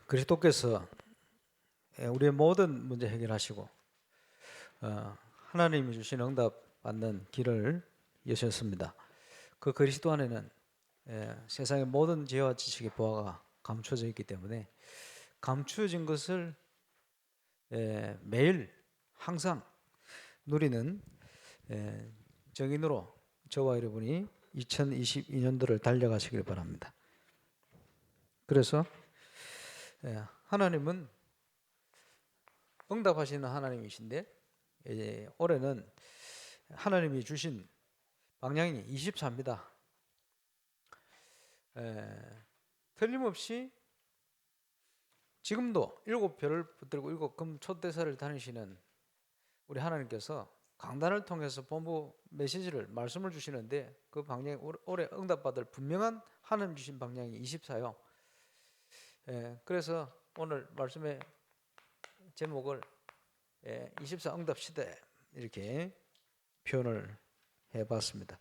그리스도께서 우리의 모든 문제 해결하시고 하나님이 주신 응답 받는 길을 여셨습니다. 그 그리스도 안에는 세상의 모든 지혜와 지식의 보화가 감춰져 있기 때문에 감추어진 것을 매일 항상 누리는 정인으로 저와 여러분이 2022년도를 달려가시길 바랍니다. 그래서 하나님은 응답하시는 하나님이신데 올해는 하나님이 주신 방향이 24입니다. 틀림없이 지금도 7별을 붙들고 7금 촛대사를 다니시는 우리 하나님께서 강단을 통해서 본부 메시지를 말씀을 주시는데 그 방향이 올해 응답받을 분명한 하나님 주신 방향이 24요. 그래서 오늘 말씀의 제목을 24 응답 시대 이렇게 표현을 해봤습니다.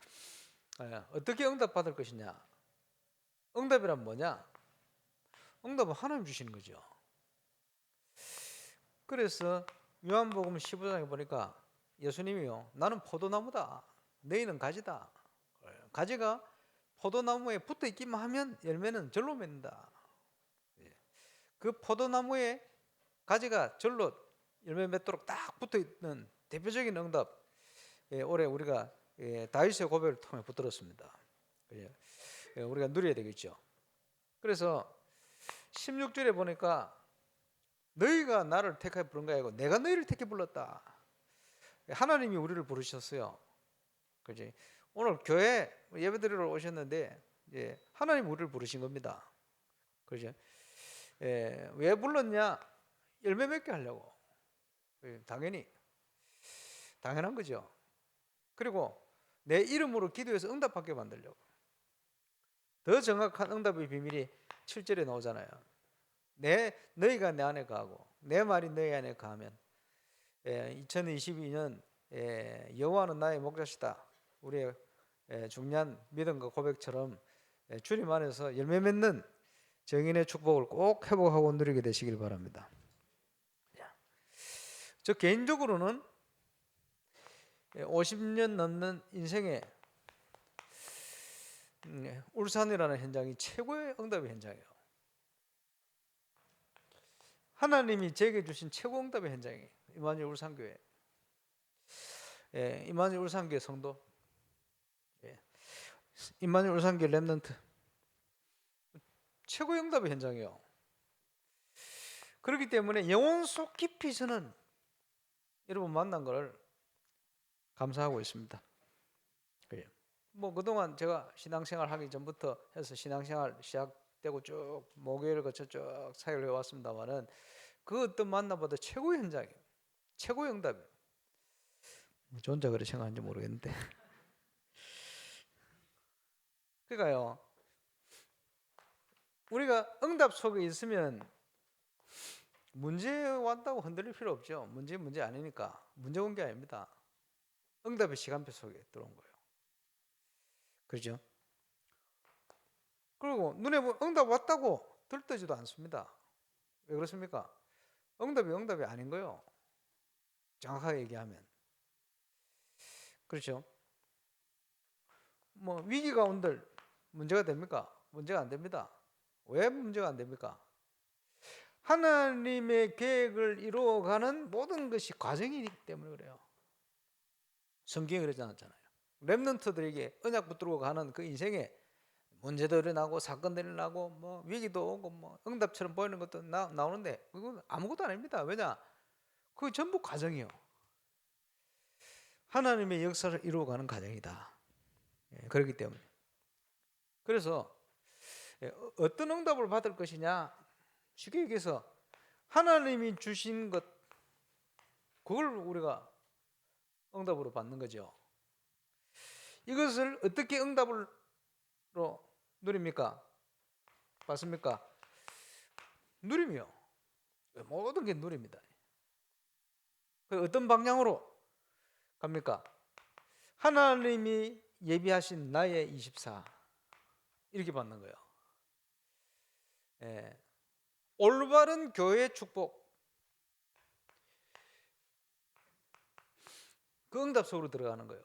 어떻게 응답받을 것이냐? 응답이란 뭐냐? 응답은 하나님 주시는 거죠. 그래서 요한복음 15장에 보니까 예수님이요, 나는 포도나무다, 너희는 가지다. 가지가 포도나무에 붙어 있기만 하면 열매는 절로 맺는다. 그 포도나무에 가지가 절로 열매 맺도록 딱 붙어 있는 대표적인 응답, 올해 우리가 다윗의 고백을 통해 붙들었습니다. 우리가 누려야 되겠죠. 그래서 16절에 보니까 너희가 나를 택하여 부른 거 아니고 내가 너희를 택해 불렀다. 하나님이 우리를 부르셨어요. 그지? 오늘 교회 예배드리러 오셨는데 하나님 우리를 부르신 겁니다. 그죠? 왜 불렀냐? 열매 맺게 하려고. 당연히 당연한 거죠. 그리고 내 이름으로 기도해서 응답받게 만들려고. 더 정확한 응답의 비밀이 7절에 나오잖아요. 너희가 내 안에 거하고 내 말이 너희 안에 거하면 2022년 여호와는 나의 목자시다. 우리의 중요한 믿음과 고백처럼 주님 안에서 열매 맺는 정인의 축복을 꼭 회복하고 누리게 되시길 바랍니다. 저 개인적으로는 50년 넘는 인생의 울산이라는 현장이 최고의 응답의 현장이에요. 하나님이 제게 주신 최고 응답의 현장이 임마누엘 울산교회. 임마누엘 울산교회 성도, 임마누엘 울산교회 렘넌트, 최고의 응답의 현장이에요. 그렇기 때문에 영혼 속 깊이 저는 여러분 만난 걸 감사하고 있습니다. 뭐 그동안 제가 신앙생활 하기 전부터 해서 신앙생활 시작되고 쭉 목요일을 거쳐 쭉 사역을 해왔습니다만은 그 어떤 만나보다 최고의 현장이에요. 최고의 응답이에요. 저 혼자 그렇게 생각하는지 모르겠는데. 그러니까요, 우리가 응답 속에 있으면 문제 왔다고 흔들릴 필요 없죠. 문제 아니니까. 문제 온 게 아닙니다. 응답의 시간표 속에 들어온 거예요. 그렇죠? 그리고 눈에 보면 응답 왔다고 들뜨지도 않습니다. 왜 그렇습니까? 응답이 아닌 거예요. 정확하게 얘기하면. 그렇죠? 뭐 위기가 온들 문제가 됩니까? 문제가 안 됩니다. 왜 문제가 안 됩니까? 하나님의 계획을 이루어가는 모든 것이 과정이기 때문에 그래요. 성경에 그러지 않았잖아요. 렘넌트들에게 언약 붙들고 가는 그 인생에 문제도 일어나고 사건들이 일어나고 뭐 위기도 오고 뭐 응답처럼 보이는 것도 나오는데 그건 아무것도 아닙니다. 왜냐? 그게 전부 과정이요. 하나님의 역사를 이루어가는 과정이다. 그렇기 때문에. 그래서 어떤 응답을 받을 것이냐? 쉽게 얘기해서 하나님이 주신 것, 그걸 우리가 응답으로 받는 거죠. 이것을 어떻게 응답으로 누립니까? 받습니까? 누림이요. 모든 게 누립니다. 어떤 방향으로 갑니까? 하나님이 예비하신 나의 24 이렇게 받는 거예요. 올바른 교회 축복, 그 응답 속으로 들어가는 거예요.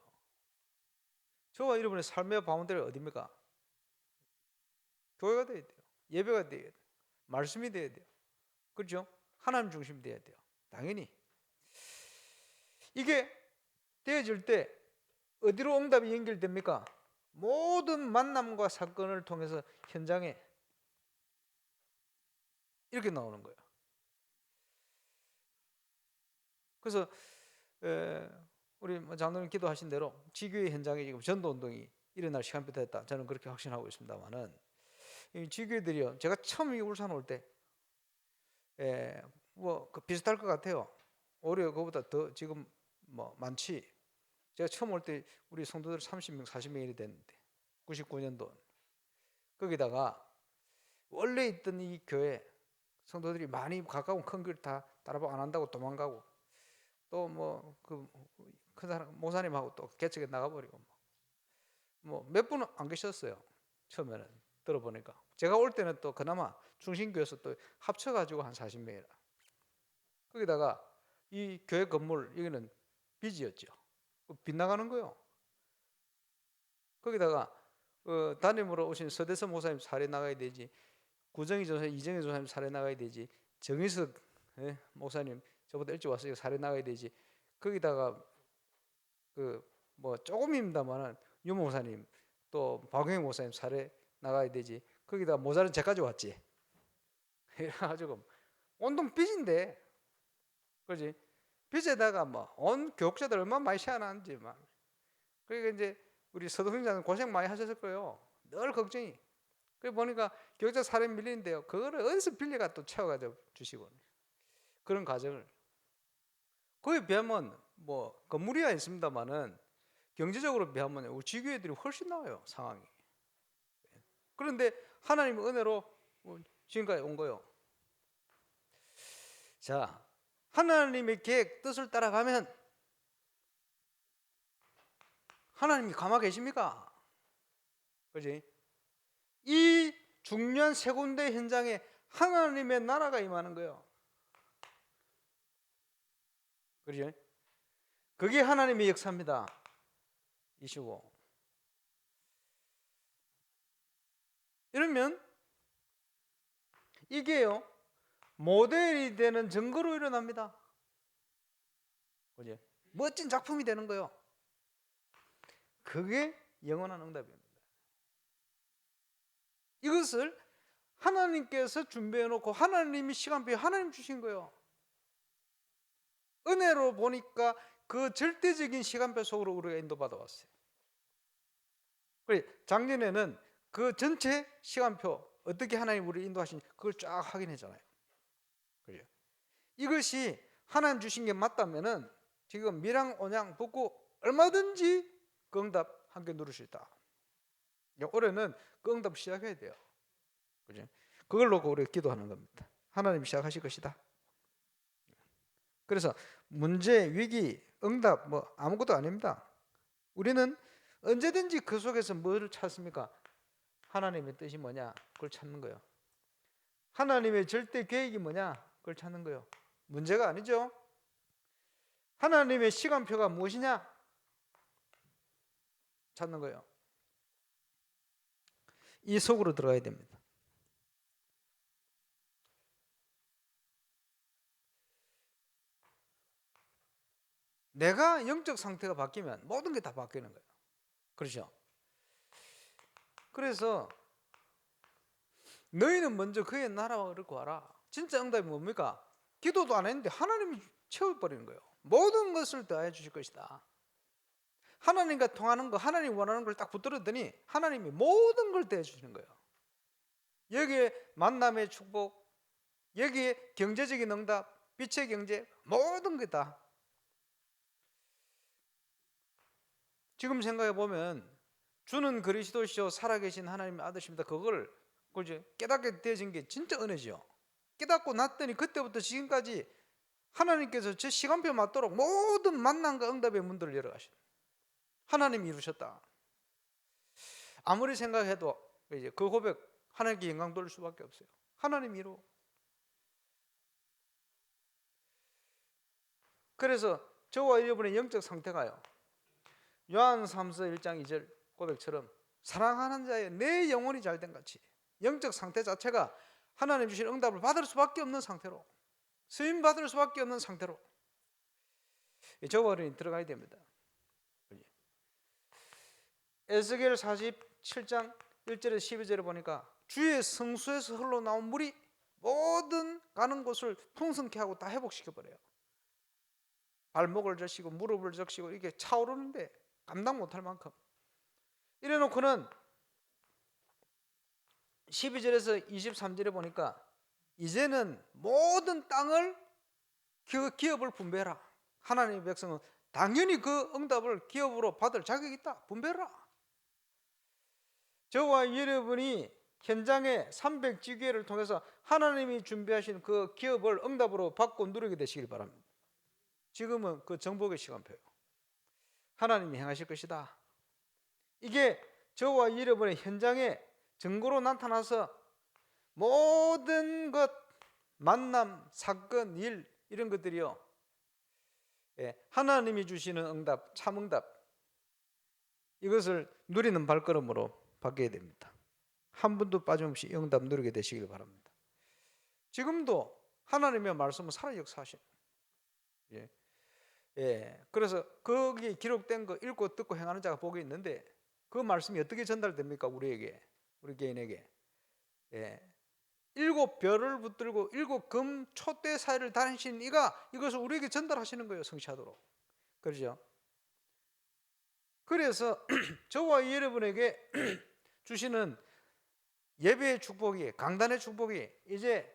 저와 여러분의 삶의 바운더리가 어디입니까? 교회가 돼야 돼요. 예배가 돼야 돼요. 말씀이 돼야 돼요. 그렇죠? 하나님 중심 돼야 돼요. 당연히 이게 되어질 때 어디로 응답이 연결됩니까? 모든 만남과 사건을 통해서 현장에 이렇게 나오는 거예요. 그래서 우리 장로님 기도하신 대로 지교회 현장에 지금 전도운동이 일어날 시간부터 됐다, 저는 그렇게 확신하고 있습니다만은, 이 지교회들이요, 제가 처음 이 울산 올 때 뭐 비슷할 것 같아요. 오히려 그보다 더 지금 뭐 많지. 제가 처음 올 때 우리 성도들 30명 40명이 됐는데 99년도 거기다가 원래 있던 이 교회 성도들이 많이 가까운 큰 길 다 따라박 안 한다고 도망가고, 또 뭐 그 큰 사람 모사님하고 또 개척에 나가버리고, 뭐 몇 분은 안 계셨어요. 처음에는 들어보니까 제가 올 때는 또 그나마 중심교회에서 또 합쳐가지고 한 40명이라. 거기다가 이 교회 건물 여기는 빚이었죠. 빗나가는 거요. 거기다가 담임으로 오신 서대선 목사님 사례 나가야 되지, 구정희 전사님, 이정희 전사님 사례 나가야 되지, 정희석 목사님 저보다 일찍 왔으니까 사례 나가야 되지, 거기다가 그 뭐 조금입니다만은 유 목사님 또 박영희 목사님 사례 나가야 되지, 거기다 모자는 제까지 왔지. 그래가지고 온통 빚인데, 그지? 빚에다가 뭐 온 교육자들 얼마나 많이 시원한지 막. 그러니까 이제 우리 서동생자는 고생 많이 하셨을 거예요. 늘 걱정이. 그래 보니까 교육자 사례 밀리는데요, 그거를 어디서 빌려가 또 채워가지고 주시고, 그런 과정을. 거기에 비하면 뭐 건물이야 있습니다만은 경제적으로 비하면 우리 지교회들이 훨씬 나아요, 상황이. 그런데 하나님의 은혜로 지금까지 온 거예요. 자, 하나님의 계획, 뜻을 따라가면 하나님이 가만 계십니까? 그지? 이 중요한 세 군데 현장에 하나님의 나라가 임하는 거예요. 그죠? 그게 하나님의 역사입니다. 이시고. 이러면 이게요, 모델이 되는 증거로 일어납니다. 그죠? 멋진 작품이 되는 거예요. 그게 영원한 응답입니다. 이것을 하나님께서 준비해 놓고 하나님이 시간표에 하나님 주신 거예요. 은혜로 보니까 그 절대적인 시간표 속으로 우리가 인도받아 왔어요. 작년에는 그 전체 시간표 어떻게 하나님 우리를 인도하시는지 그걸 쫙 확인했잖아요. 그죠? 이것이 하나님 주신 게 맞다면은 지금 밀양 온양 붓고 얼마든지 그 응답 함께 누릴 수 있다. 올해는 그 응답 시작해야 돼요. 그죠? 그걸 놓고 우리가 기도하는 겁니다. 하나님 시작하실 것이다. 그래서 문제, 위기, 응답 뭐 아무것도 아닙니다. 우리는 언제든지 그 속에서 뭐를 찾습니까? 하나님의 뜻이 뭐냐? 그걸 찾는 거예요. 하나님의 절대 계획이 뭐냐? 그걸 찾는 거예요. 문제가 아니죠. 하나님의 시간표가 무엇이냐? 찾는 거예요. 이 속으로 들어가야 됩니다. 내가 영적 상태가 바뀌면 모든 게 다 바뀌는 거예요. 그렇죠? 그래서 너희는 먼저 그의 나라를 구하라. 진짜 응답이 뭡니까? 기도도 안 했는데 하나님이 채워버리는 거예요. 모든 것을 더해 주실 것이다. 하나님과 통하는 거, 하나님 원하는 걸 딱 붙들었더니 하나님이 모든 걸 더해 주시는 거예요. 여기에 만남의 축복, 여기에 경제적인 응답, 빛의 경제, 모든 게 다. 지금 생각해 보면 주는 그리스도시요 살아계신 하나님의 아들십니다. 그걸 깨닫게 되어진 게 진짜 은혜죠. 깨닫고 났더니 그때부터 지금까지 하나님께서 제 시간표 맞도록 모든 만남과 응답의 문들을 열어가신 하나님이 이루셨다. 아무리 생각해도 이제 그 고백 하나님께 영광 돌릴 수밖에 없어요. 하나님이 이루. 그래서 저와 여러분의 영적 상태가요, 요한삼서 1장 2절 고백처럼 사랑하는 자의 내 영혼이 잘된 같이 영적 상태 자체가 하나님 주신 응답을 받을 수밖에 없는 상태로, 쓰임 받을 수밖에 없는 상태로 저와 여러분이 들어가야 됩니다. 에스겔 47장 1절에서 12절에 보니까 주의 성수에서 흘러나온 물이 모든 가는 곳을 풍성케 하고 다 회복시켜버려요. 발목을 적시고 무릎을 적시고 이게 차오르는데 감당 못할 만큼. 이래놓고는 12절에서 23절에 보니까 이제는 모든 땅을 그 기업을 분배해라. 하나님의 백성은 당연히 그 응답을 기업으로 받을 자격이 있다. 분배해라. 저와 여러분이 현장의 300지교회를 통해서 하나님이 준비하신 그 기업을 응답으로 받고 누리게 되시길 바랍니다. 지금은 그 정복의 시간표예요. 하나님이 행하실 것이다. 이게 저와 여러분의 현장에 증거로 나타나서 모든 것, 만남, 사건, 일 이런 것들이요, 하나님이 주시는 응답, 참 응답, 이것을 누리는 발걸음으로 바뀌어야 됩니다. 한 분도 빠짐없이 응답 누리게 되시길 바랍니다. 지금도 하나님의 말씀은 살아 역사하시는, 그래서 거기에 기록된 거 읽고 듣고 행하는 자가 복이 있는데 그 말씀이 어떻게 전달됩니까? 우리에게, 우리 개인에게. 7 별을 붙들고 7 금 촛대 사이를 다니신 이가 이것을 우리에게 전달하시는 거예요. 성취하도록. 그렇죠? 그래서 저와 여러분에게 주시는 예배의 축복이, 강단의 축복이 이제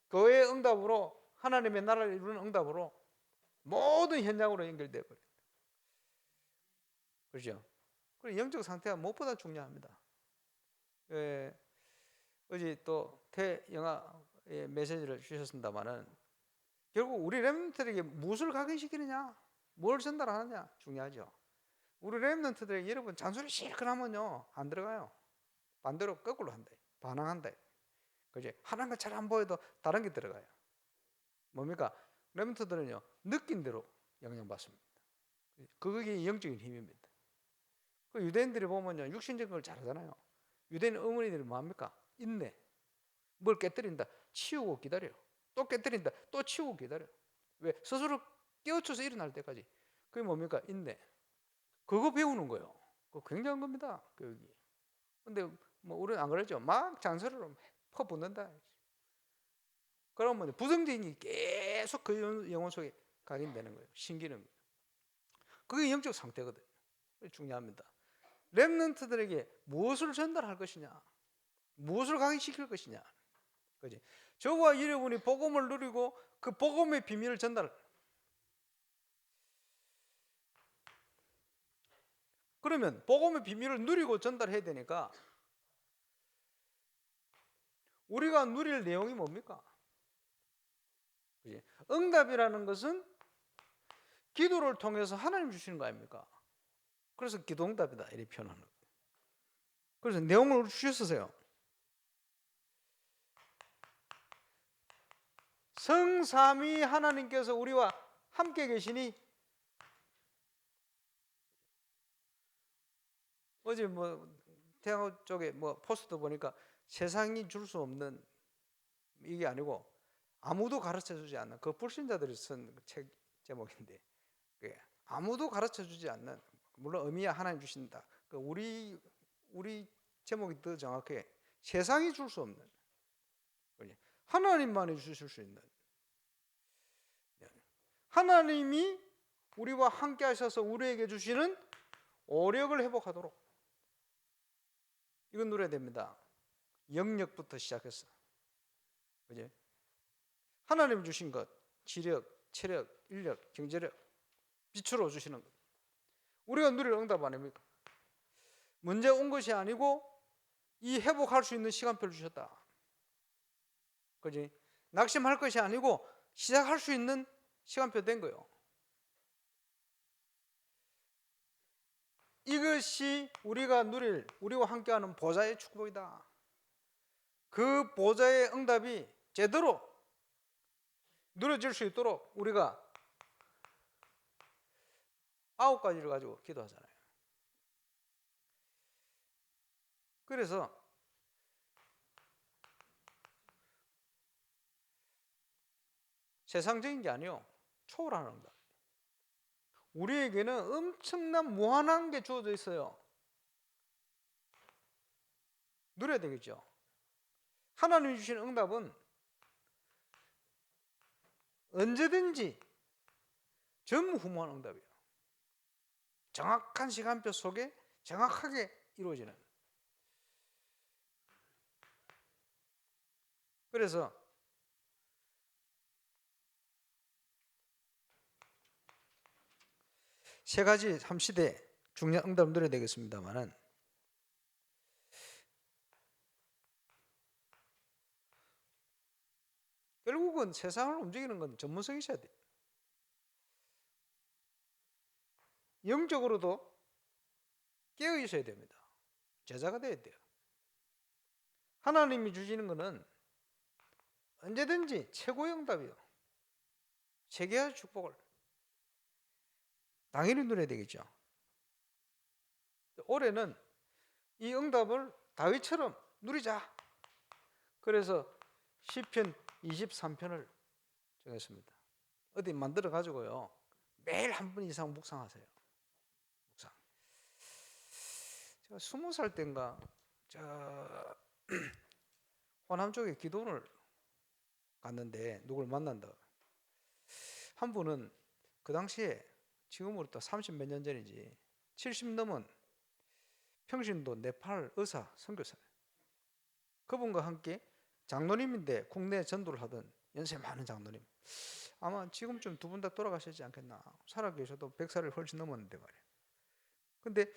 교회의 응답으로, 하나님의 나라를 이루는 응답으로 모든 현장으로 연결되어 버립니다. 그렇죠? 그리고 영적 상태가 무엇보다 중요합니다. 어제 또 태영아의 메시지를 주셨습니다만은 결국 우리 렘넌트들에게 무엇을 각인시키느냐, 뭘 전달하느냐 중요하죠. 우리 렘넌트들에게 여러분 잔소리 실컷 하면요 안 들어가요. 반대로 거꾸로 한다, 반항한다. 그지? 하나님과 잘 안 보여도 다른 게 들어가요. 뭡니까? 렘넌트들은요 느낀 대로 영향받습니다. 그게 영적인 힘입니다. 그 유대인들이 보면요 육신적인 걸 잘하잖아요. 유대인 어머니들이 뭐합니까? 인내. 뭘 깨뜨린다, 치우고 기다려. 또 깨뜨린다, 또 치우고 기다려. 왜? 스스로 깨우쳐서 일어날 때까지. 그게 뭡니까? 인내. 그거 배우는 거예요. 그거 굉장한 겁니다. 교육이. 근데 뭐 우리는 안 그러죠. 막 잔소리로 퍼붓는다. 그러면 부정적인 게 계속 그 영혼 속에 각인되는 거예요. 신기는 거예요. 그게 영적 상태거든요. 중요합니다. 렘넌트들에게 무엇을 전달할 것이냐, 무엇을 각인시킬 것이냐. 그지? 저와 여러분이 복음을 누리고 그 복음의 비밀을 전달. 그러면 복음의 비밀을 누리고 전달해야 되니까 우리가 누릴 내용이 뭡니까? 그지? 응답이라는 것은 기도를 통해서 하나님 주시는 거 아닙니까? 그래서 기도응답이다 이렇게 표현하는 거예요. 그래서 내용을 주셨으세요. 성삼위 하나님께서 우리와 함께 계시니, 어제 뭐 대학원 쪽에 뭐 포스터 보니까 세상이 줄 수 없는, 이게 아니고 아무도 가르쳐 주지 않는, 그 불신자들이 쓴 책 제목인데 아무도 가르쳐 주지 않는, 물론 의미야 하나님 주신다. 우리 제목이 더 정확해. 세상이 줄 수 없는, 하나님만이 주실 수 있는, 하나님이 우리와 함께 하셔서 우리에게 주시는 오력을 회복하도록, 이건 누려야 됩니다. 영역부터 시작해서. 그죠? 하나님 주신 것, 지력, 체력, 인력, 경제력, 빛으로 주시는 것, 우리가 누릴 응답 아닙니까? 문제 온 것이 아니고 이 회복할 수 있는 시간표를 주셨다. 그지? 낙심할 것이 아니고 시작할 수 있는 시간표 된 거예요. 이것이 우리가 누릴, 우리와 함께하는 보좌의 축복이다. 그 보좌의 응답이 제대로 누려질 수 있도록 우리가 9가지를 가지고 기도하잖아요. 그래서 세상적인 게 아니요, 초월하는 응답. 우리에게는 엄청난 무한한 게 주어져 있어요. 누려야 되겠죠. 하나님이 주시는 응답은 언제든지 전무후무한 응답이에요. 정확한 시간표 속에 정확하게 이루어지는. 그래서 세 가지 3시대 중요한 응답을 누려야 되겠습니다만은, 결국은 세상을 움직이는 건 전문성이 있어야 돼요. 영적으로도 깨어 있어야 됩니다. 제자가 돼야 돼요. 하나님이 주시는 것은 언제든지 최고의 응답이요. 세계의 축복을 당연히 누려야 되겠죠. 올해는 이 응답을 다윗처럼 누리자. 그래서 시편 23편을 정했습니다. 어디 만들어 가지고요, 매일 한 번 이상 묵상하세요. 묵상. 제가 20살 때인가 저 호남 쪽에 기도원을 갔는데 누굴 만난다. 한 분은 그 당시에 지금으로부터 30 몇 년 전이지 70 넘은 평신도 네팔 의사 선교사예요. 그분과 함께 장로님인데 국내 전도를 하던 연세 많은 장로님. 아마 지금쯤 두 분 다 돌아가시지 않겠나. 살아계셔도 100살을 훨씬 넘었는데 말이에요. 근데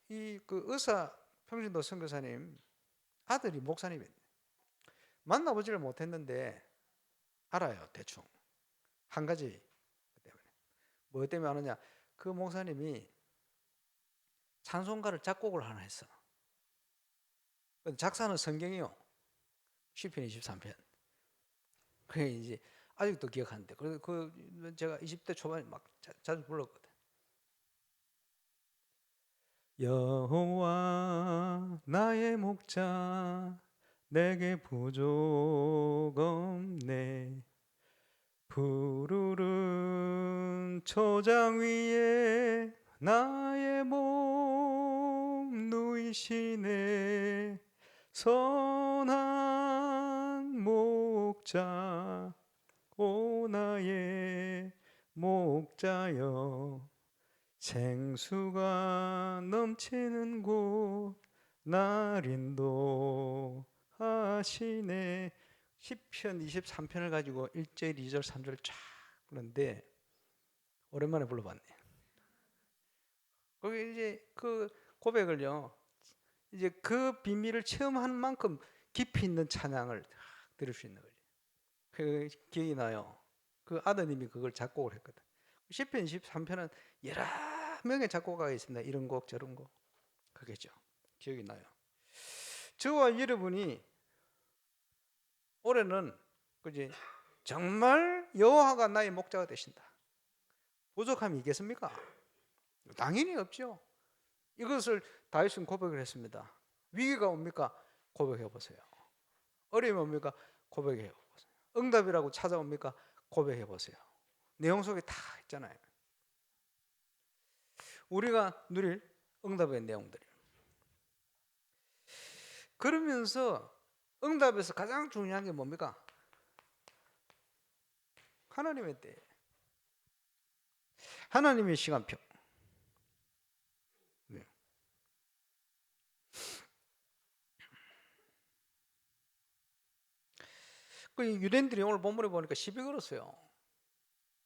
이 그 의사 평신도 선교사님 아들이 목사님이에요. 만나보지를 못했는데 알아요, 대충. 한 가지 때문에. 뭐 때문에 아느냐? 그 목사님이 찬송가를 작곡을 하나 했어. 작사는 성경이요. 시편 23편. 그게 이제 아직도 기억하는데, 그래서 그 제가 20대 초반에 막 자주 불렀거든. 여호와 나의 목자 내게 부족 없네. 푸르른 초장 위에 나의 몸 누이시네. 선한 목자 오 나의 목자여, 생수가 넘치는 곳 날 인도하시네. 시편 23편을 가지고 1절, 2절, 3절을 쫙 부르는데 오랜만에 불러봤네. 거기 이제 그 고백을요, 이제 그 비밀을 체험한 만큼 깊이 있는 찬양을 들을 수 있는 거죠. 그 기억이 나요. 그 아드님이 그걸 작곡을 했거든. 시편 23편은 여러 명의 작곡가가 있습니다. 이런 곡 저런 곡. 그게죠. 기억이 나요. 저와 여러분이 올해는 그지 정말 여호와가 나의 목자가 되신다. 부족함이 있겠습니까? 당연히 없죠. 이것을 다윗은 고백을 했습니다. 위기가 옵니까? 고백해 보세요. 어려움이 옵니까? 고백해 보세요. 응답이라고 찾아옵니까? 고백해 보세요. 내용 속에 다 있잖아요. 우리가 누릴 응답의 내용들이. 그러면서 응답에서 가장 중요한 게 뭡니까? 하나님의 때, 하나님의 시간표. 네. 그 유대인들이 오늘 본문에 보니까 시비 걸었어요.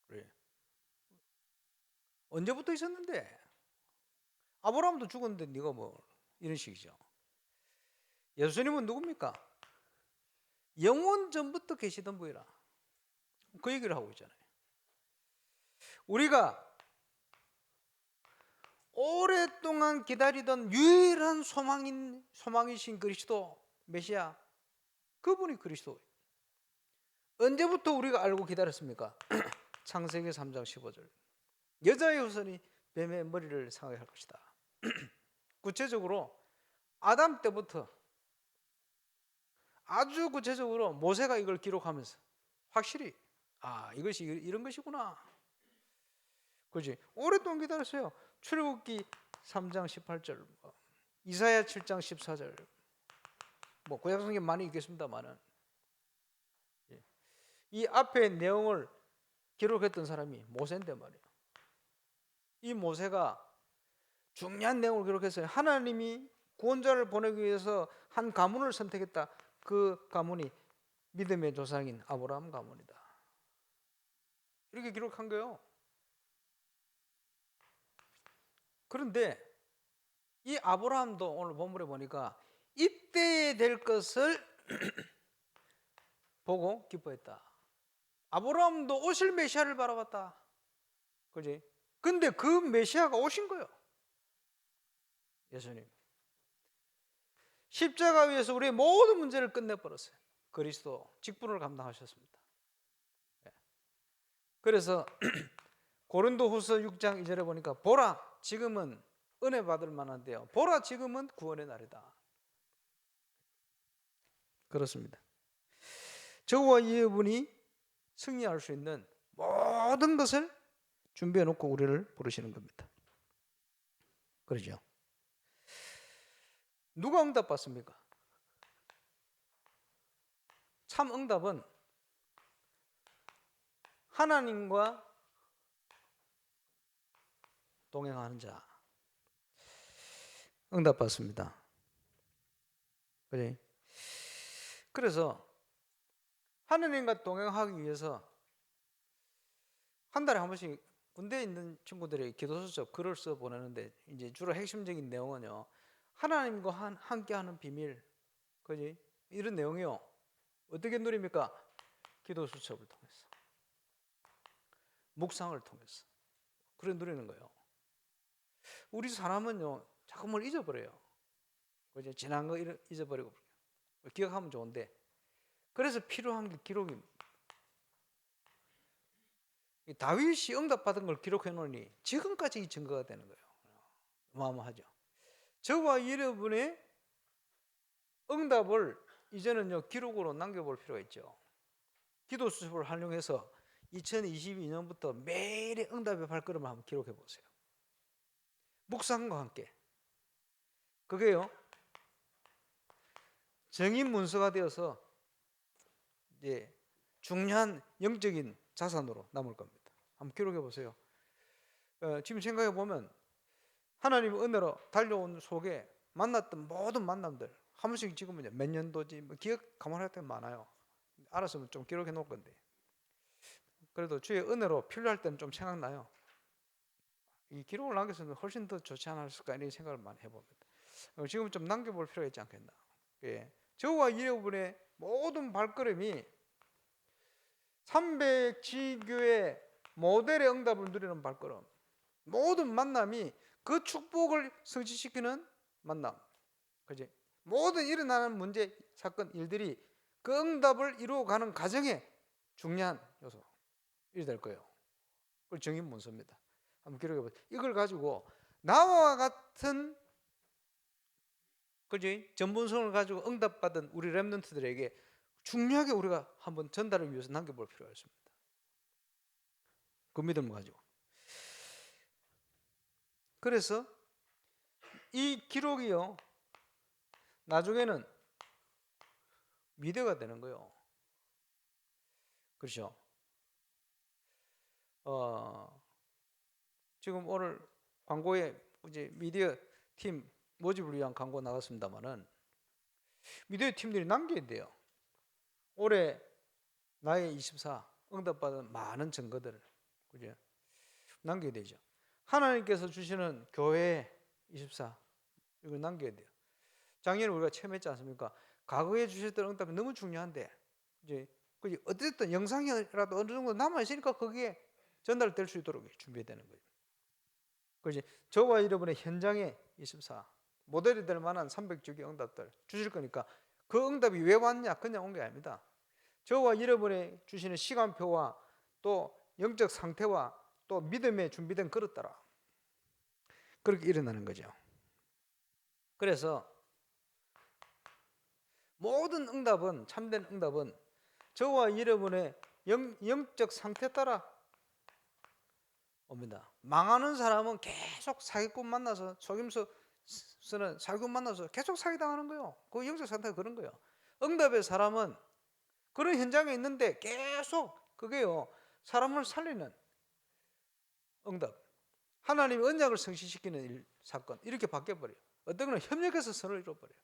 그래. 언제부터 있었는데? 아브라함도 죽었는데 네가 뭐 이런 식이죠. 예수님은 누굽니까? 영원 전부터 계시던 분이라. 그 얘기를 하고 있잖아요. 우리가 오랫동안 기다리던 유일한 소망이신 그리스도 메시아, 그분이 그리스도. 언제부터 우리가 알고 기다렸습니까? 창세기 3장 15절. 여자의 후손이 뱀의 머리를 상하게 할 것이다. 구체적으로 아담 때부터 아주 구체적으로 모세가 이걸 기록하면서 확실히 이것이 이런 것이구나. 그지? 오랫동안 기다렸어요. 출애굽기 3장 18절, 이사야 7장 14절, 구약성경 많이 있겠습니다만은 이 앞에 내용을 기록했던 사람이 모세인데 말이에요. 이 모세가 중요한 내용을 기록했어요. 하나님이 구원자를 보내기 위해서 한 가문을 선택했다. 그 가문이 믿음의 조상인 아브라함 가문이다. 이렇게 기록한 거예요. 그런데 이 아브라함도 오늘 본문에 보니까 이때에 될 것을 보고 기뻐했다. 아브라함도 오실 메시아를 바라봤다. 그지? 근데 그 메시아가 오신 거예요. 예수님. 십자가 위에서 우리의 모든 문제를 끝내버렸어요. 그리스도 직분을 감당하셨습니다. 그래서 고린도후서 6장 2절에 보니까 보라 지금은 은혜 받을 만한데요. 보라 지금은 구원의 날이다. 그렇습니다. 저와 여러분이 승리할 수 있는 모든 것을 준비해 놓고 우리를 부르시는 겁니다. 그러죠? 누가 응답받습니까? 참 응답은 하나님과 동행하는 자 응답받습니다. 그래? 그래서 하나님과 동행하기 위해서 한 달에 한 번씩 군대에 있는 친구들이 기도수첩 글을 써 보내는데 이제 주로 핵심적인 내용은요. 하나님과 함께하는 비밀, 그지? 이런 내용이요. 어떻게 누립니까? 기도수첩을 통해서, 묵상을 통해서 그래 누리는 거예요. 우리 사람은요 자꾸 뭘 잊어버려요. 그죠? 지난 거 잊어버리고 기억하면 좋은데 그래서 필요한 게 기록입니다. 다윗이 응답받은 걸 기록해 놓으니 지금까지 이 증거가 되는 거예요. 어마어마하죠. 저와 여러분의 응답을 이제는요 기록으로 남겨볼 필요가 있죠. 기도수첩을 활용해서 2022년부터 매일의 응답의 발걸음을 한번 기록해 보세요. 묵상과 함께. 그게요 정인 문서가 되어서 이제 중요한 영적인 자산으로 남을 겁니다. 한번 기록해 보세요. 지금 생각해 보면 하나님의 은혜로 달려온 속에 만났던 모든 만남들 한 번씩 지금은 몇 년도지 기억 가만할 때 많아요. 알았으면 좀 기록해 놓을 건데 그래도 주의 은혜로 필요할 때는 좀 생각나요. 이 기록을 남겼으면 훨씬 더 좋지 않았을까 이런 생각을 많이 해봅니다. 지금 좀 남겨볼 필요가 있지 않겠나. 저와 여러분의 모든 발걸음이 300지교의 모델의 응답을 누리는 발걸음, 모든 만남이 그 축복을 성취시키는 만남, 그지? 모든 일어나는 문제, 사건, 일들이 그 응답을 이루어가는 과정에 중요한 요소 이 될 거예요. 그걸 정인 문서입니다. 한번 기록해 보세요. 이걸 가지고 나와 같은 그지? 전문성을 가지고 응답받은 우리 렘넌트들에게 중요하게 우리가 한번 전달을 위해서 남겨볼 필요가 있습니다. 그 믿음을 가지고. 그래서 이 기록이요 나중에는 미디어가 되는 거예요. 그렇죠? 지금 오늘 광고에 이제 미디어 팀 모집을 위한 광고 나갔습니다만은 미디어 팀들이 남겨야 돼요. 올해 나의 24 응답받은 많은 증거들을 그죠? 남겨야 되죠. 하나님께서 주시는 교회 24 이걸 남겨야 돼요. 작년에 우리가 체험했지 않습니까? 과거에 주셨던 응답이 너무 중요한데 이제 어쨌든 영상이라도 어느 정도 남아 있으니까 거기에 전달될 수 있도록 준비되는 거예요. 그지? 저와 여러분의 현장에 24 모델이 될 만한 300주기 응답들 주실 거니까 그 응답이 왜 왔냐? 그냥 온 게 아닙니다. 저와 여러분의 주시는 시간표와 또 영적 상태와 또 믿음에 준비된 그릇 따라 그렇게 일어나는 거죠. 그래서 모든 응답은, 참된 응답은 저와 여러분의 영적 상태 따라 옵니다. 망하는 사람은 계속 사기꾼 만나서 속임수 쓰는 사기꾼 만나서 계속 사기당하는 거예요. 그 영적 상태가 그런 거예요. 응답의 사람은 그런 현장에 있는데 계속 그게요, 사람을 살리는 응답, 하나님의 언약을 성취시키는 사건, 이렇게 바뀌어버려요. 어떤 거는 협력해서 선을 이뤄버려요.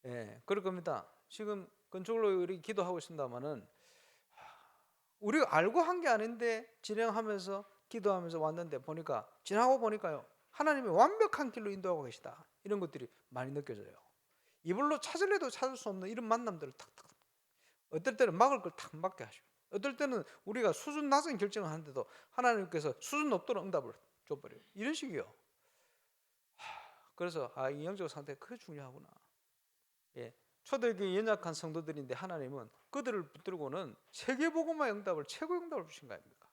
예, 그럴 겁니다. 지금 건축으로 우리 기도하고 있습니다만은 우리가 알고 한 게 아닌데 진행하면서 기도하면서 왔는데 보니까, 지나고 보니까요, 하나님이 완벽한 길로 인도하고 계시다, 이런 것들이 많이 느껴져요. 이불로 찾을래도 찾을 수 없는 이런 만남들을 탁탁, 어떨 때는 막을 걸 탁 막게 하시고, 어떨 때는 우리가 수준 낮은 결정을 하는데도 하나님께서 수준 높도록 응답을 줘버려요. 이런 식이요. 그래서 이 영적 상태가 그게 중요하구나. 예, 초대교회 연약한 성도들인데 하나님은 그들을 붙들고는 세계복음화의 응답을, 최고의 응답을 주신 거 아닙니까?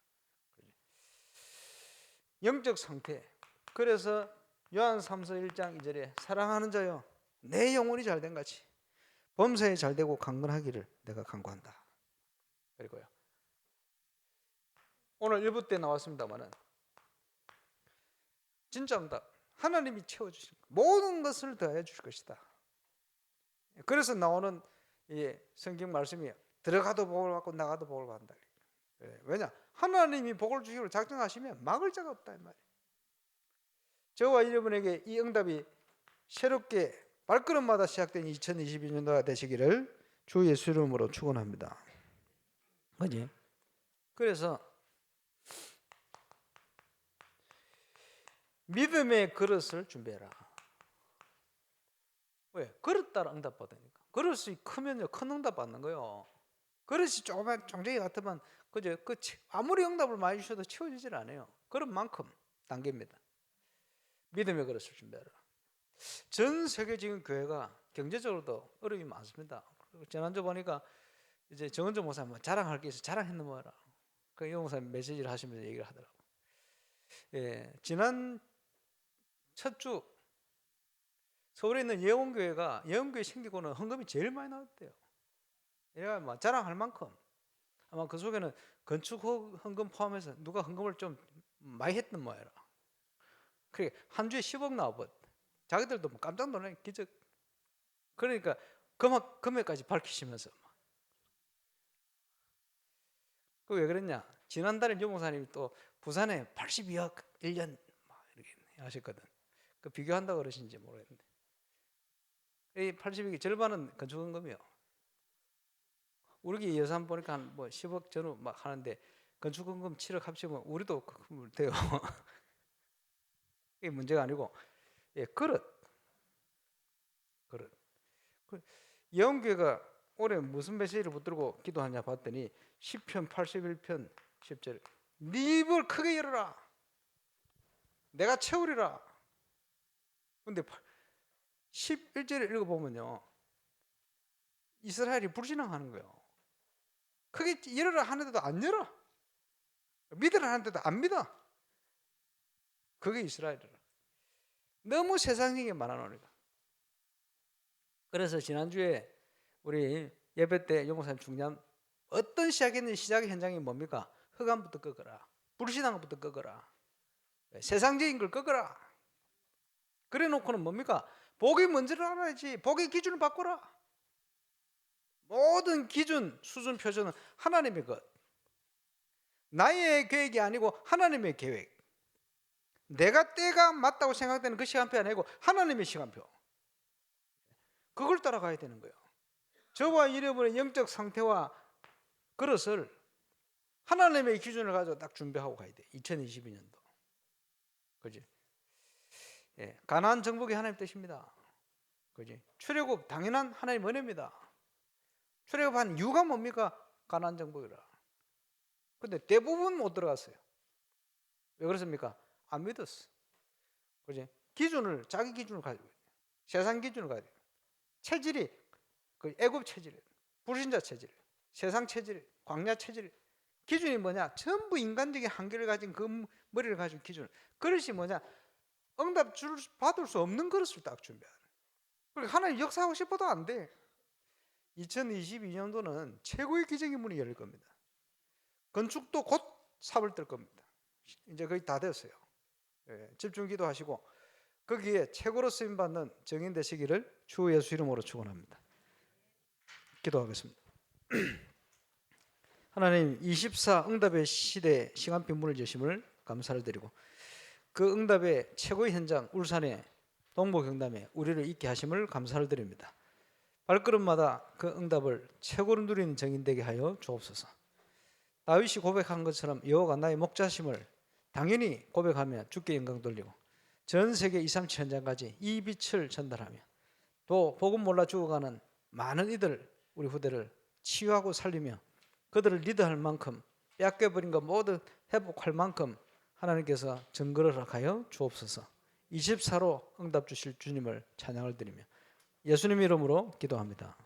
영적 상태. 그래서 요한 3서 1장 2절에 사랑하는 자여 내 영혼이 잘된 같이 범사에 잘되고 강건하기를 내가 간구한다. 그리고요, 오늘 1부 때 나왔습니다만은 진짜 응답, 하나님이 채워주실 모든 것을 더해 주실 것이다. 그래서 나오는 성경 말씀이 들어가도 복을 받고 나가도 복을 받는다. 왜냐? 하나님이 복을 주시기로 작정하시면 막을 자가 없다, 이 말이에요. 저와 여러분에게 이 응답이 새롭게 발걸음마다 시작된 2022년도가 되시기를 주 예수 이름으로 축원합니다. 그지? 그래서 믿음의 그릇을 준비해라. 왜? 그릇 따라 응답 받으니까. 그릇이 크면요, 큰 응답 받는 거예요. 그릇이 조그만 종쟁이 같으면 그죠? 아무리 응답을 많이 주셔도 채워지질 않아요. 그릇만큼 단계입니다. 믿음의 그릇을 준비해라. 전 세계 지금 교회가 경제적으로도 어려움이 많습니다. 지난주 보니까 이제 정은조 목사님 자랑할 게 있어, 자랑했는 뭐라. 그 영 목사님 메시지를 하시면서 얘기를 하더라고. 예, 지난 첫 주 서울에 있는 예원교회가, 예원교회 생기고는 헌금이 제일 많이 나왔대요. 얘가 뭐 자랑할 만큼. 아마 그 속에는 건축 헌금 포함해서 누가 헌금을 좀 많이 했던 모양이라. 그래, 한 주에 10억 나와버렸. 자기들도 뭐 깜짝 놀라는 기적. 그러니까 금액까지 밝히시면서. 그 왜 그랬냐? 지난달에 유 목사님이 또 부산에 82억 1년 이렇게 하셨거든. 그 비교한다고 그러신지 모르겠는데, 이 80억이 절반은 건축헌금이요. 우리 예산 보니까 한 뭐 10억 전후 막 하는데 건축헌금 7억 합치면 우리도 그럼 돼요. 이게 문제가 아니고, 그릇. 예언교회가 올해 무슨 메시지를 붙들고 기도하냐 봤더니 시편 81편 10절, 네 입을 크게 열어라, 내가 채우리라. 근데 11절을 읽어보면요, 이스라엘이 불신앙하는 거예요. 크게 열어라 하는데도 안 열어, 믿으라 하는데도 안 믿어. 그게 이스라엘이라. 너무 세상적인 게 많아놓으니까. 그래서 지난주에 우리 예배 때 용목사님 중요한 어떤 시작했는지 시작의 현장이 뭡니까? 흑암부터 끄거라, 불신앙부터 끄거라, 세상적인 걸 끄거라. 그래 놓고는 뭡니까? 복이 뭔지를 알아야지. 복의 기준을 바꿔라. 모든 기준, 수준, 표준은 하나님의 것. 나의 계획이 아니고 하나님의 계획. 내가 때가 맞다고 생각되는 그 시간표 아니고 하나님의 시간표. 그걸 따라가야 되는 거예요. 저와 여러분의 영적 상태와 그릇을 하나님의 기준을 가지고 딱 준비하고 가야 돼. 2022년도. 그지? 예, 가나안 정복이 하나님 뜻입니다. 그지? 출애굽 당연한 하나님 은혜입니다. 출애굽한 이유가 뭡니까? 가나안 정복이라. 근데 대부분 못 들어갔어요. 왜 그렇습니까? 안 믿었어. 그지? 기준을, 자기 기준을 가지고 있어요. 세상 기준을 가지고 있어요. 체질이 그 애굽 체질, 불신자 체질, 세상 체질, 광야 체질, 기준이 뭐냐? 전부 인간적인 한계를 가진 그 머리를 가진 기준. 그릇이 뭐냐? 응답 받을 수 없는 그릇을 딱 준비하는. 그리고 하나님 역사하고 싶어도 안 돼. 2022년도는 최고의 기적의 문이 열릴 겁니다. 건축도 곧 삽을 뜰 겁니다. 이제 거의 다 됐어요. 집중 기도하시고 거기에 최고로 쓰임받는 정인 되시기를 주 예수 이름으로 축원합니다. 기도하겠습니다. 하나님, 24 응답의 시대 시간표 문을 여심을 감사를 드리고 그 응답의 최고의 현장 울산의 동부경담에 우리를 있게 하심을 감사를 드립니다. 발걸음마다 그 응답을 최고로 누리는 정인되게 하여 주옵소서. 다윗이 고백한 것처럼 여호와가 나의 목자심을 당연히 고백하며 주께 영광 돌리고 전 세계 237 현장까지 이 빛을 전달하며 또 복음 몰라 죽어가는 많은 이들 우리 후대를 치유하고 살리며 그들을 리드할 만큼 뺏겨버린 것 모두 회복할 만큼 하나님께서 증거를 허락하여 주옵소서. 24로 응답 주실 주님을 찬양을 드리며 예수님 이름으로 기도합니다.